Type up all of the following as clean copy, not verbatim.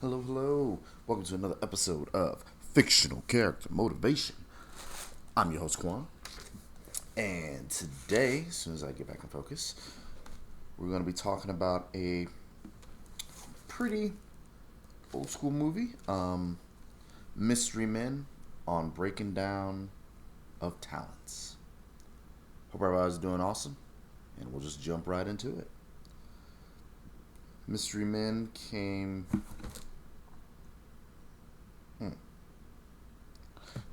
Hello, hello. Welcome to another episode of Fictional Character Motivation. I'm your host, Quan. And today, as soon as I get back in focus, we're going to be talking about a pretty old school movie, Mystery Men on Breaking Down of Talents. Hope everybody's doing awesome, and we'll just jump right into it. Mystery Men came.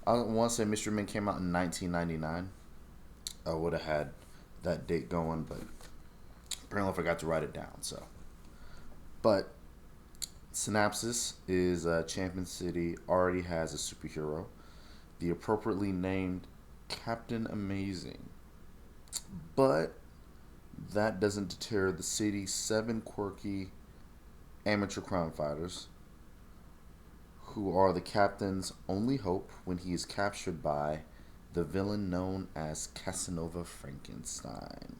I want to say Mystery Men came out in 1999. I would have had that date going, but apparently I forgot to write it down. But synopsis is Champion City already has a superhero, the appropriately named Captain Amazing. But that doesn't deter the city's 7 quirky amateur crime fighters, who are the captain's only hope when he is captured by the villain known as Casanova Frankenstein.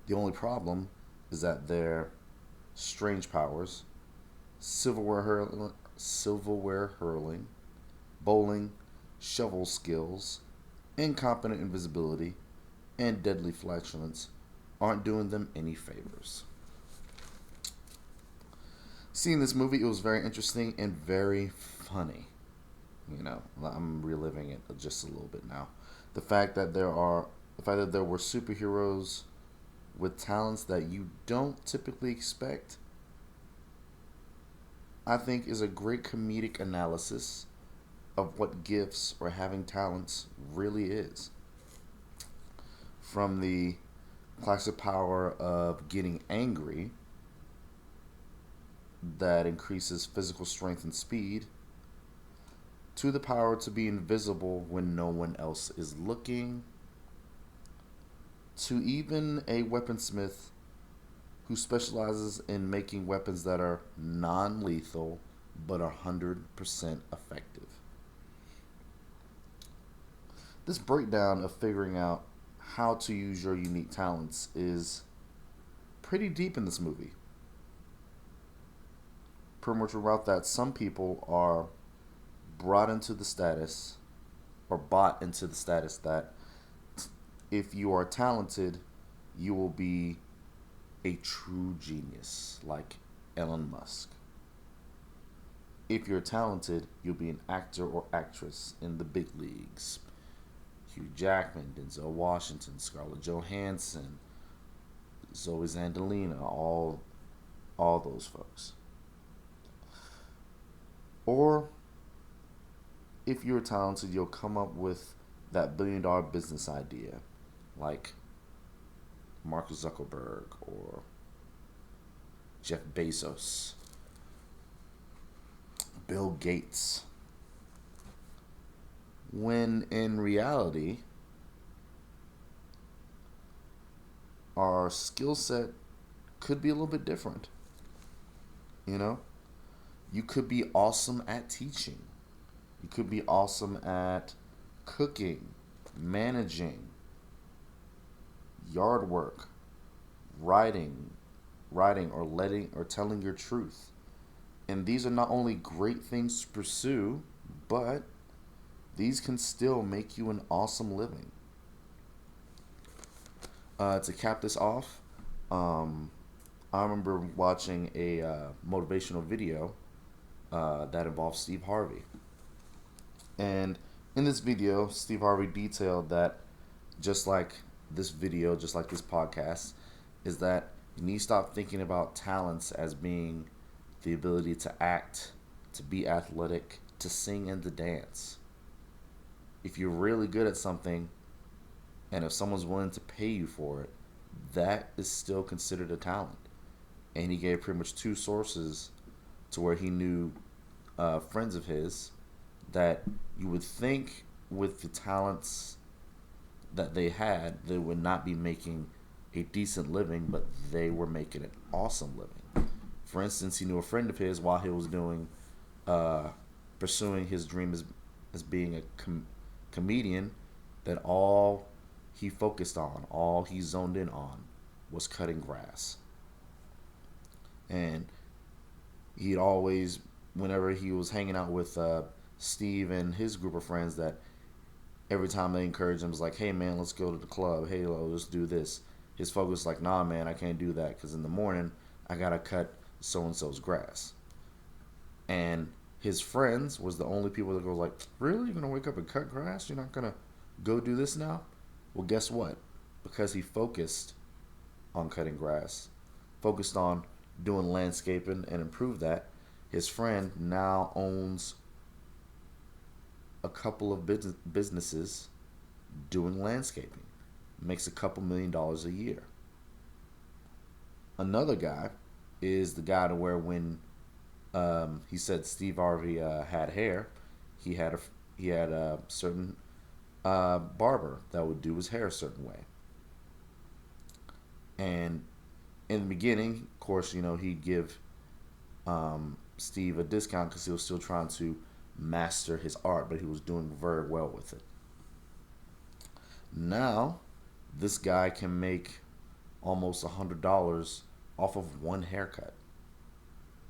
The only problem is that their strange powers, silverware hurling, bowling, shovel skills, incompetent invisibility, and deadly flatulence aren't doing them any favors. Seeing this movie, it was very interesting and very funny. I'm reliving it just a little bit now. The fact that there were superheroes with talents that you don't typically expect, I think is a great comedic analysis of what gifts or having talents really is. From the classic power of getting angry that increases physical strength and speed, to the power to be invisible when no one else is looking, to even a weaponsmith who specializes in making weapons that are non lethal but are 100% effective. This breakdown of figuring out how to use your unique talents is pretty deep in this movie. Pretty much about that, some people are brought into the status or bought into the status that if you are talented, you will be a true genius like Elon Musk. If you're talented, you'll be an actor or actress in the big leagues. Hugh Jackman, Denzel Washington, Scarlett Johansson, Zoe Zandalina, all those folks. Or if you're talented, you'll come up with that $1 billion business idea, like Mark Zuckerberg or Jeff Bezos, Bill Gates. When in reality, our skill set could be a little bit different. You know, you could be awesome at teaching. You could be awesome at cooking, managing, yard work, writing, or telling your truth. And these are not only great things to pursue, but these can still make you an awesome living. To cap this off, I remember watching a motivational video that involved Steve Harvey. And in this video, Steve Harvey detailed that just like this video, just like this podcast, is that you need to stop thinking about talents as being the ability to act, to be athletic, to sing, and to dance. If you're really good at something, and if someone's willing to pay you for it, that is still considered a talent. And he gave pretty much 2 sources to where he knew friends of his that you would think with the talents that they had, they would not be making a decent living, but they were making an awesome living. For instance, he knew a friend of his while he was pursuing his dream as being a comedian, that all he focused on, all he zoned in on, was cutting grass. And He'd always, whenever he was hanging out with Steve and his group of friends, that every time they encouraged him, was like, "Hey man, let's go to the club. Hey, let's do this." His focus was like, "Nah, man, I can't do that because in the morning I gotta cut so and so's grass." And his friends was the only people that go like, "Really? You're gonna wake up and cut grass? You're not gonna go do this now?" Well, guess what? Because he focused on cutting grass, focused on doing landscaping and improved that, his friend now owns a couple of businesses doing landscaping, makes a couple $1,000,000 a year. Another guy is the guy to where when he said Steve Harvey had hair, he had a certain barber that would do his hair a certain way. And in the beginning, of course, he'd give Steve a discount because he was still trying to master his art, but he was doing very well with it. Now, this guy can make almost $100 off of one haircut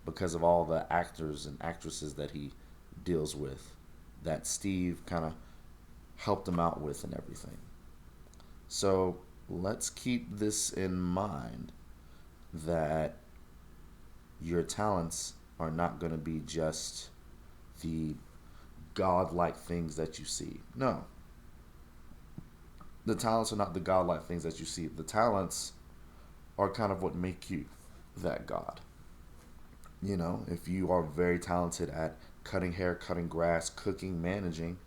because of all the actors and actresses that he deals with, that Steve kind of helped him out with and everything. So let's keep this in mind, that your talents are not going to be just the godlike things that you see. No. The talents are not the godlike things that you see. The talents are kind of what make you that god. If you are very talented at cutting hair, cutting grass, cooking, managing,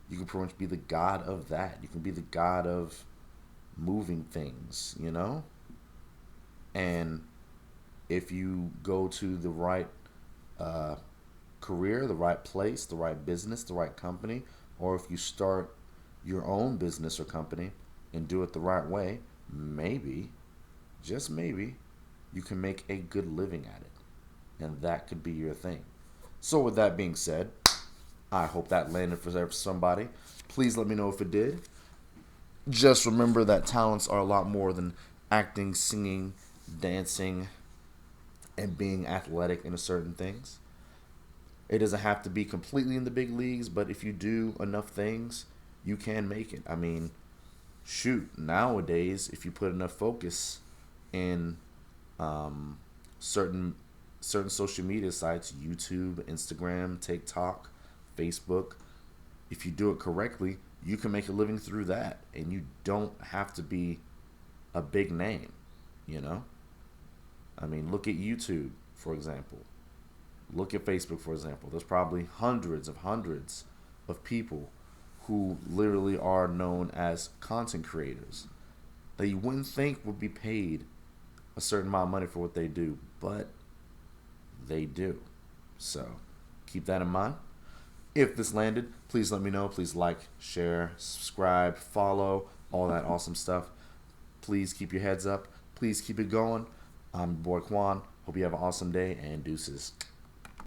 you can pretty much be the god of that. You can be the god of moving things. And if you go to the right career, the right place, the right business, the right company, or if you start your own business or company and do it the right way, maybe, just maybe, you can make a good living at it. And that could be your thing. So with that being said, I hope that landed for somebody. Please let me know if it did. Just remember that talents are a lot more than acting, singing, dancing, and being athletic in certain things. It doesn't have to be completely in the big leagues, but if you do enough things, you can make it. I mean, shoot, nowadays, if you put enough focus in certain social media sites, YouTube, Instagram, TikTok, Facebook, if you do it correctly, you can make a living through that, and you don't have to be a big name. I mean, look at YouTube, for example. Look at Facebook, for example. There's probably hundreds of people who literally are known as content creators that you wouldn't think would be paid a certain amount of money for what they do, but they do. So keep that in mind. If this landed, please let me know. Please like, share, subscribe, follow, all that awesome stuff. Please keep your heads up. Please keep it going. I'm your boy Quan. Hope you have an awesome day, and deuces.